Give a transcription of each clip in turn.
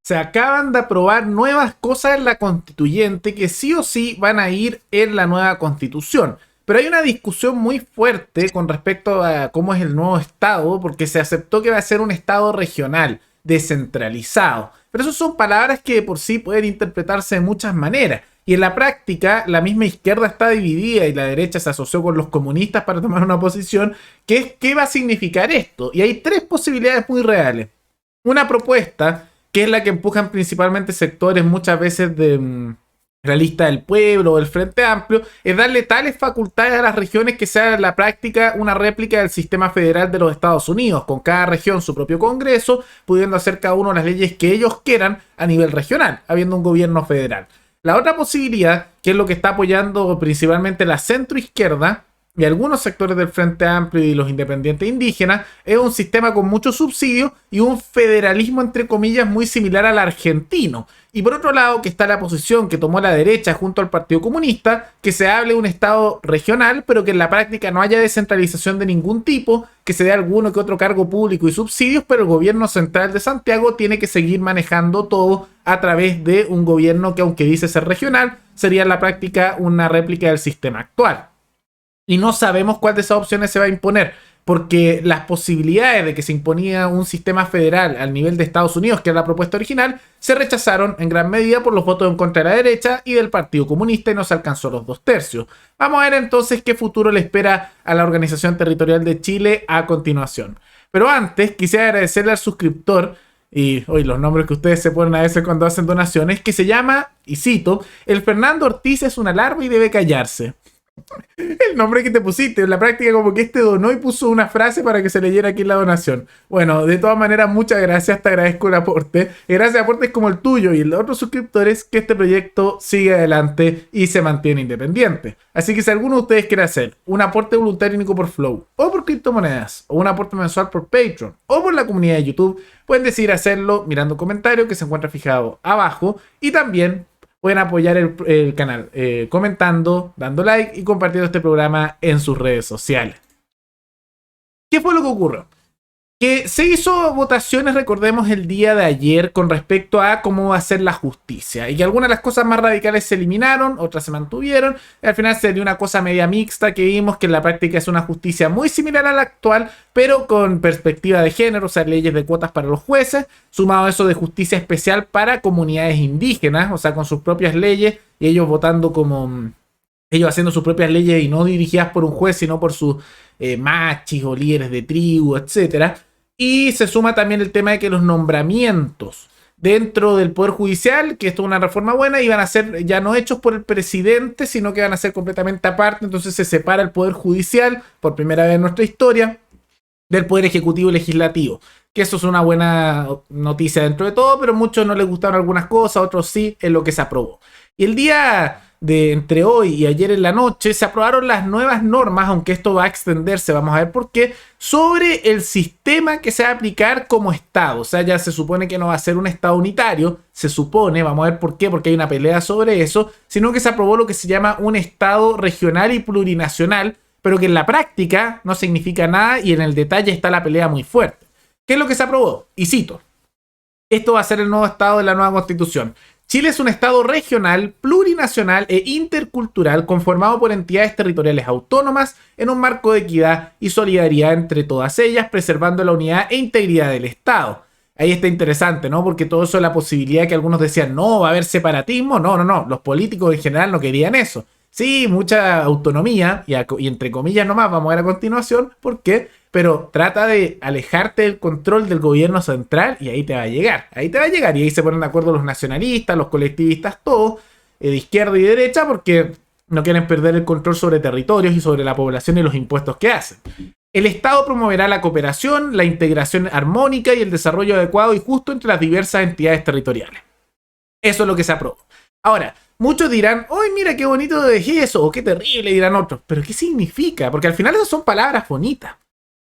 Se acaban de aprobar nuevas cosas en la constituyente que sí o sí van a ir en la nueva constitución. Pero hay una discusión muy fuerte con respecto a cómo es el nuevo estado, porque se aceptó que va a ser un estado regional, descentralizado. Pero eso son palabras que de por sí pueden interpretarse de muchas maneras. Y en la práctica, la misma izquierda está dividida y la derecha se asoció con los comunistas para tomar una posición, que es qué va a significar esto. Y hay tres posibilidades muy reales. Una propuesta, que es la que empujan principalmente sectores muchas veces de la lista del pueblo o del Frente Amplio, es darle tales facultades a las regiones que sea en la práctica una réplica del sistema federal de los Estados Unidos, con cada región su propio congreso, pudiendo hacer cada uno las leyes que ellos quieran a nivel regional, habiendo un gobierno federal. La otra posibilidad, que es lo que está apoyando principalmente la centroizquierda y algunos sectores del Frente Amplio y los independientes indígenas, es un sistema con muchos subsidios y un federalismo entre comillas muy similar al argentino. Y por otro lado, que está la posición que tomó la derecha junto al Partido Comunista, que se hable de un estado regional, pero que en la práctica no haya descentralización de ningún tipo, que se dé alguno que otro cargo público y subsidios, pero el gobierno central de Santiago tiene que seguir manejando todo a través de un gobierno que, aunque dice ser regional, sería en la práctica una réplica del sistema actual. Y no sabemos cuál de esas opciones se va a imponer, porque las posibilidades de que se imponía un sistema federal al nivel de Estados Unidos, que era la propuesta original, se rechazaron en gran medida por los votos en contra de la derecha y del Partido Comunista y no se alcanzó los 2/3. Vamos a ver entonces qué futuro le espera a la Organización Territorial de Chile a continuación. Pero antes, quisiera agradecerle al suscriptor, y hoy los nombres que ustedes se ponen a veces cuando hacen donaciones, que se llama, y cito, el Fernando Ortiz es una larva y debe callarse. El nombre que te pusiste, en la práctica como que donó y puso una frase para que se leyera aquí en la donación. Bueno, de todas maneras, muchas gracias, te agradezco el aporte. Y gracias a aportes como el tuyo y el de otros suscriptores, que este proyecto sigue adelante y se mantiene independiente. Así que si alguno de ustedes quiere hacer un aporte voluntario único por Flow, o por criptomonedas, o un aporte mensual por Patreon, o por la comunidad de YouTube, pueden decidir hacerlo mirando comentarios que se encuentra fijado abajo, y también pueden apoyar el canal comentando, dando like y compartiendo este programa en sus redes sociales. ¿Qué fue lo que ocurrió? Que se hizo votaciones, recordemos, el día de ayer con respecto a cómo va a ser la justicia. Y que algunas de las cosas más radicales se eliminaron, otras se mantuvieron. Y al final se dio una cosa media mixta que vimos que en la práctica es una justicia muy similar a la actual, pero con perspectiva de género, o sea, leyes de cuotas para los jueces, sumado a eso de justicia especial para comunidades indígenas, o sea, con sus propias leyes y ellos votando como ellos haciendo sus propias leyes y no dirigidas por un juez, sino por sus machis o líderes de tribu, etcétera. Y se suma también el tema de que los nombramientos dentro del Poder Judicial, que esto es una reforma buena, iban a ser ya no hechos por el presidente, sino que van a ser completamente aparte. Entonces se separa el Poder Judicial, por primera vez en nuestra historia, del Poder Ejecutivo y Legislativo. Que eso es una buena noticia dentro de todo, pero a muchos no les gustaron algunas cosas, a otros sí, es lo que se aprobó. Y el día de entre hoy y ayer en la noche se aprobaron las nuevas normas, aunque esto va a extenderse, vamos a ver por qué, sobre el sistema que se va a aplicar como Estado. O sea, ya se supone que no va a ser un Estado unitario, se supone, vamos a ver por qué, porque hay una pelea sobre eso, sino que se aprobó lo que se llama un Estado regional y plurinacional, pero que en la práctica no significa nada y en el detalle está la pelea muy fuerte. ¿Qué es lo que se aprobó? Y cito, esto va a ser el nuevo Estado de la nueva Constitución. Chile es un Estado regional, plurinacional e intercultural conformado por entidades territoriales autónomas en un marco de equidad y solidaridad entre todas ellas, preservando la unidad e integridad del Estado. Ahí está interesante, ¿no? Porque todo eso es la posibilidad que algunos decían, no, va a haber separatismo. No. Los políticos en general no querían eso. Sí, mucha autonomía, y entre comillas nomás, vamos a ver a continuación por qué, pero trata de alejarte del control del gobierno central y ahí te va a llegar, y ahí se ponen de acuerdo los nacionalistas, los colectivistas, todos, de izquierda y derecha, porque no quieren perder el control sobre territorios y sobre la población y los impuestos que hacen. El Estado promoverá la cooperación, la integración armónica y el desarrollo adecuado y justo entre las diversas entidades territoriales. Eso es lo que se aprobó. Ahora, muchos dirán, ¡ay, mira qué bonito es eso! O ¡qué terrible! Dirán otros. ¿Pero qué significa? Porque al final esas son palabras bonitas.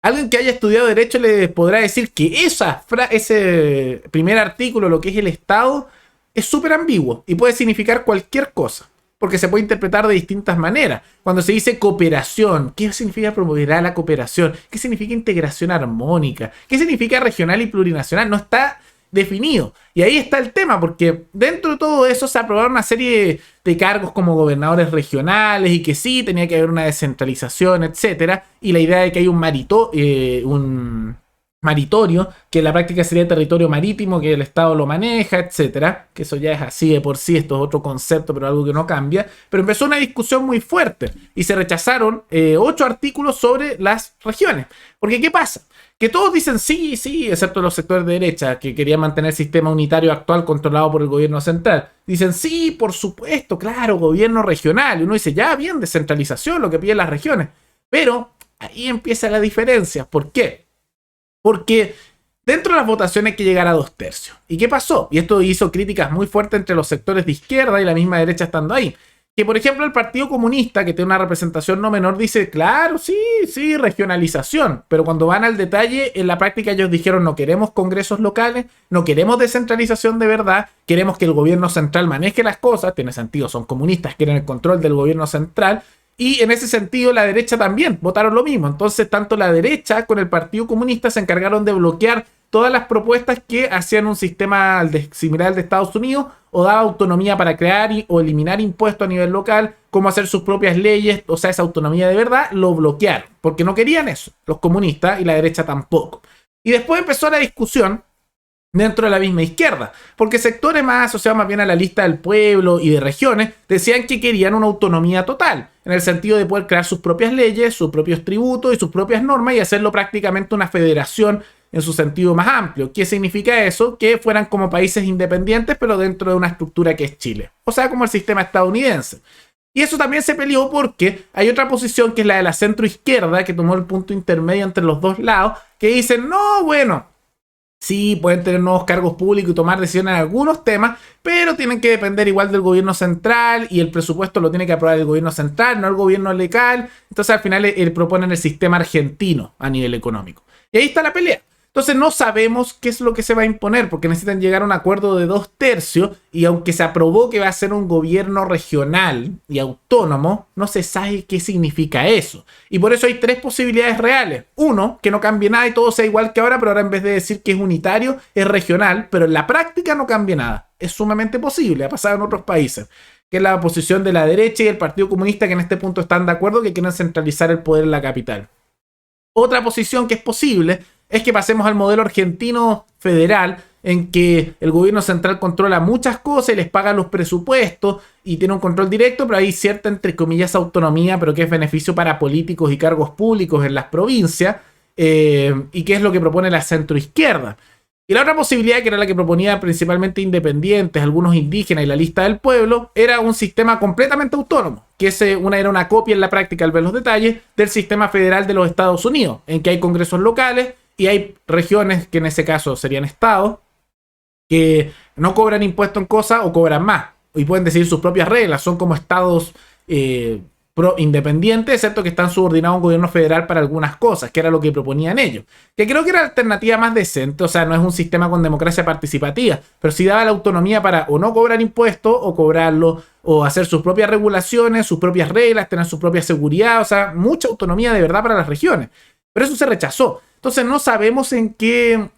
Alguien que haya estudiado Derecho le podrá decir que ese primer artículo, lo que es el Estado, es súper ambiguo y puede significar cualquier cosa. Porque se puede interpretar de distintas maneras. Cuando se dice cooperación, ¿qué significa promoverá la cooperación? ¿Qué significa integración armónica? ¿Qué significa regional y plurinacional? No está definido. Y ahí está el tema, porque dentro de todo eso se aprobaron una serie de cargos como gobernadores regionales y que sí, tenía que haber una descentralización, etcétera. Y la idea de que hay un maritorio, que en la práctica sería territorio marítimo, que el Estado lo maneja, etcétera, que eso ya es así de por sí, esto es otro concepto, pero algo que no cambia, pero empezó una discusión muy fuerte y se rechazaron 8 artículos sobre las regiones, porque ¿qué pasa? Que todos dicen sí, sí, excepto los sectores de derecha, que querían mantener el sistema unitario actual controlado por el gobierno central. Dicen sí, por supuesto, claro, gobierno regional, y uno dice ya, bien, descentralización, lo que piden las regiones, pero ahí empieza la diferencia. ¿Por qué? Porque dentro de las votaciones hay que llegar a 2/3. ¿Y qué pasó? Y esto hizo críticas muy fuertes entre los sectores de izquierda y la misma derecha estando ahí. Que por ejemplo el Partido Comunista, que tiene una representación no menor, dice, claro, sí, sí, regionalización. Pero cuando van al detalle, en la práctica ellos dijeron, no queremos congresos locales, no queremos descentralización de verdad, queremos que el gobierno central maneje las cosas. Tiene sentido, son comunistas, quieren el control del gobierno central. Y en ese sentido la derecha también votaron lo mismo. Entonces tanto la derecha con el Partido Comunista se encargaron de bloquear todas las propuestas que hacían un sistema similar al de Estados Unidos o daba autonomía para crear o eliminar impuestos a nivel local, como hacer sus propias leyes, o sea, esa autonomía de verdad, lo bloquearon, porque no querían eso, los comunistas y la derecha tampoco. Y después empezó la discusión dentro de la misma izquierda, porque sectores más asociados más bien a la lista del pueblo y de regiones decían que querían una autonomía total, en el sentido de poder crear sus propias leyes, sus propios tributos y sus propias normas y hacerlo prácticamente una federación en su sentido más amplio. ¿Qué significa eso? Que fueran como países independientes pero dentro de una estructura que es Chile, o sea, como el sistema estadounidense. Y eso también se peleó porque hay otra posición que es la de la centroizquierda, que tomó el punto intermedio entre los dos lados, que dicen, no, bueno, sí, pueden tener nuevos cargos públicos y tomar decisiones en algunos temas, pero tienen que depender igual del gobierno central y el presupuesto lo tiene que aprobar el gobierno central, no el gobierno local. Entonces al final proponen el sistema argentino a nivel económico. Y ahí está la pelea. Entonces no sabemos qué es lo que se va a imponer porque necesitan llegar a un acuerdo de 2/3 y aunque se aprobó que va a ser un gobierno regional y autónomo, no se sabe qué significa eso. Y por eso hay 3 posibilidades reales. Uno, que no cambie nada y todo sea igual que ahora, pero ahora en vez de decir que es unitario, es regional, pero en la práctica no cambie nada. Es sumamente posible, ha pasado en otros países, que es la posición de la derecha y el Partido Comunista, que en este punto están de acuerdo que quieren centralizar el poder en la capital. Otra posición que es posible es que pasemos al modelo argentino federal, en que el gobierno central controla muchas cosas y les paga los presupuestos y tiene un control directo, pero hay cierta, entre comillas, autonomía, pero que es beneficio para políticos y cargos públicos en las provincias, y que es lo que propone la centroizquierda. Y la otra posibilidad, que era la que proponía principalmente independientes, algunos indígenas y la lista del pueblo, era un sistema completamente autónomo, que era una copia en la práctica, al ver los detalles, del sistema federal de los Estados Unidos, en que hay congresos locales y hay regiones, que en ese caso serían estados, que no cobran impuestos en cosas o cobran más, y pueden decidir sus propias reglas, son como estados independientes, excepto que están subordinados a un gobierno federal para algunas cosas, que era lo que proponían ellos, que creo que era la alternativa más decente. O sea, no es un sistema con democracia participativa, pero sí daba la autonomía para o no cobrar impuestos o cobrarlo, o hacer sus propias regulaciones, sus propias reglas, tener su propia seguridad, o sea, mucha autonomía de verdad para las regiones, pero eso se rechazó. Entonces no sabemos en qué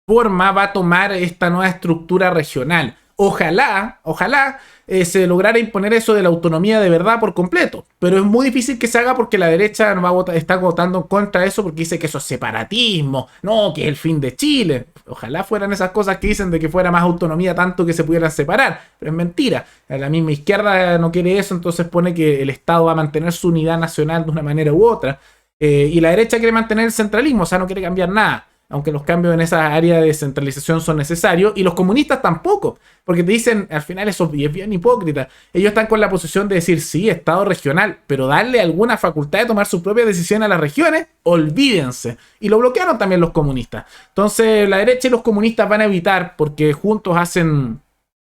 forma va a tomar esta nueva estructura regional. Ojalá se lograra imponer eso de la autonomía de verdad por completo, pero es muy difícil que se haga porque la derecha no va a votar, está votando en contra de eso porque dice que eso es separatismo, no, que es el fin de Chile. Ojalá fueran esas cosas que dicen de que fuera más autonomía tanto que se pudieran separar, pero es mentira. La misma izquierda no quiere eso, entonces pone que el Estado va a mantener su unidad nacional de una manera u otra, y la derecha quiere mantener el centralismo, o sea, no quiere cambiar nada, aunque los cambios en esa área de descentralización son necesarios, y los comunistas tampoco, porque te dicen, al final eso es bien hipócrita, ellos están con la posición de decir, sí, Estado regional, pero darle alguna facultad de tomar su propia decisión a las regiones, olvídense, y lo bloquearon también los comunistas. Entonces la derecha y los comunistas van a evitar, porque juntos hacen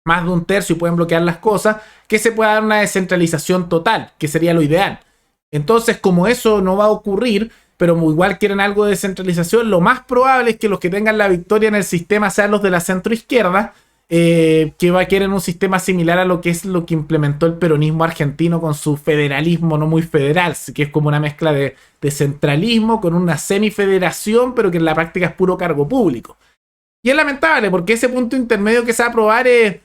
más de 1/3 y pueden bloquear las cosas, que se pueda dar una descentralización total, que sería lo ideal. Entonces, como eso no va a ocurrir, pero igual quieren algo de descentralización, lo más probable es que los que tengan la victoria en el sistema sean los de la centroizquierda, que quieren un sistema similar a lo que implementó el peronismo argentino con su federalismo no muy federal, que es como una mezcla de centralismo con una semifederación, pero que en la práctica es puro cargo público. Y es lamentable porque ese punto intermedio que se va a aprobar es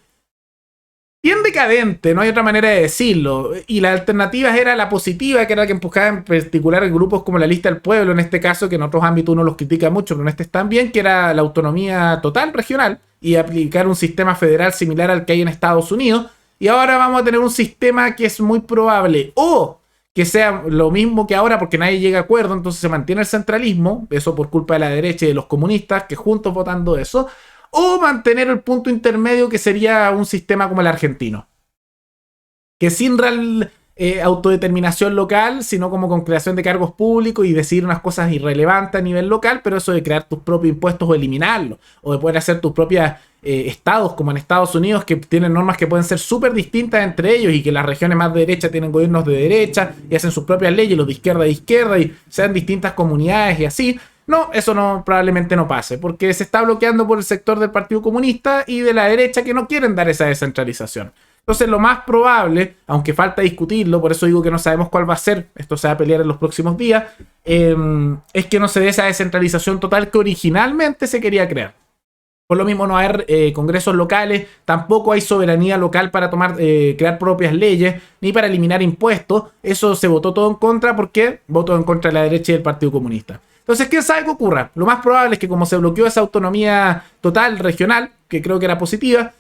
bien decadente, no hay otra manera de decirlo. Y la alternativa era la positiva, que era la que empujaba en particular grupos como la Lista del Pueblo, en este caso, que en otros ámbitos uno los critica mucho, pero en este están bien, que era la autonomía total regional y aplicar un sistema federal similar al que hay en Estados Unidos. Y ahora vamos a tener un sistema que es muy probable o que sea lo mismo que ahora porque nadie llega a acuerdo, entonces se mantiene el centralismo, eso por culpa de la derecha y de los comunistas que juntos votando eso, o mantener el punto intermedio que sería un sistema como el argentino, que sin real autodeterminación local, sino como con creación de cargos públicos y decir unas cosas irrelevantes a nivel local, pero eso de crear tus propios impuestos o eliminarlos, o de poder hacer tus propios estados, como en Estados Unidos, que tienen normas que pueden ser súper distintas entre ellos y que las regiones más de derecha tienen gobiernos de derecha y hacen sus propias leyes, los de izquierda y sean distintas comunidades y así. No, eso no, probablemente no pase, porque se está bloqueando por el sector del Partido Comunista y de la derecha que no quieren dar esa descentralización. Entonces lo más probable, aunque falta discutirlo, por eso digo que no sabemos cuál va a ser, esto se va a pelear en los próximos días, es que no se dé esa descentralización total que originalmente se quería crear. Por lo mismo no hay congresos locales, tampoco hay soberanía local para crear propias leyes, ni para eliminar impuestos. Eso se votó todo en contra porque votó en contra de la derecha y del Partido Comunista. Entonces, ¿quién sabe qué ocurra? Lo más probable es que como se bloqueó esa autonomía total regional, que creo que era positiva,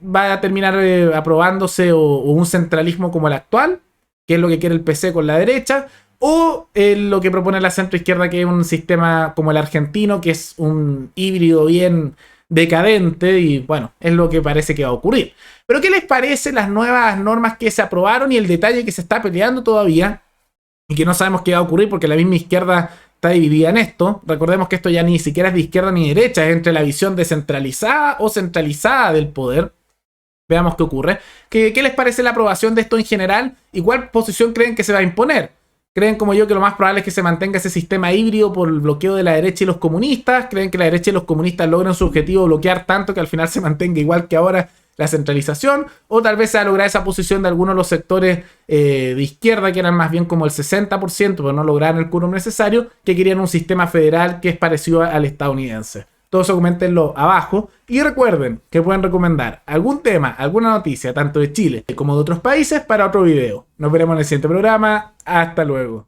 va a terminar aprobándose o un centralismo como el actual, que es lo que quiere el PC con la derecha, o lo que propone la centroizquierda, que es un sistema como el argentino, que es un híbrido bien decadente y bueno, es lo que parece que va a ocurrir. Pero ¿qué les parece las nuevas normas que se aprobaron y el detalle que se está peleando todavía y que no sabemos qué va a ocurrir porque la misma izquierda está dividida en esto? Recordemos que esto ya ni siquiera es de izquierda ni de derecha, es entre la visión descentralizada o centralizada del poder. Veamos qué ocurre. ¿Qué les parece la aprobación de esto en general? ¿Y cuál posición creen que se va a imponer? ¿Creen como yo que lo más probable es que se mantenga ese sistema híbrido por el bloqueo de la derecha y los comunistas? ¿Creen que la derecha y los comunistas logren su objetivo de bloquear tanto que al final se mantenga igual que ahora la centralización? ¿O tal vez se va a lograr esa posición de algunos de los sectores de izquierda, que eran más bien como el 60%, pero no lograron el quórum necesario, que querían un sistema federal que es parecido al estadounidense? Todo eso coméntenlo abajo. Y recuerden que pueden recomendar algún tema, alguna noticia, tanto de Chile como de otros países, para otro video. Nos veremos en el siguiente programa. Hasta luego.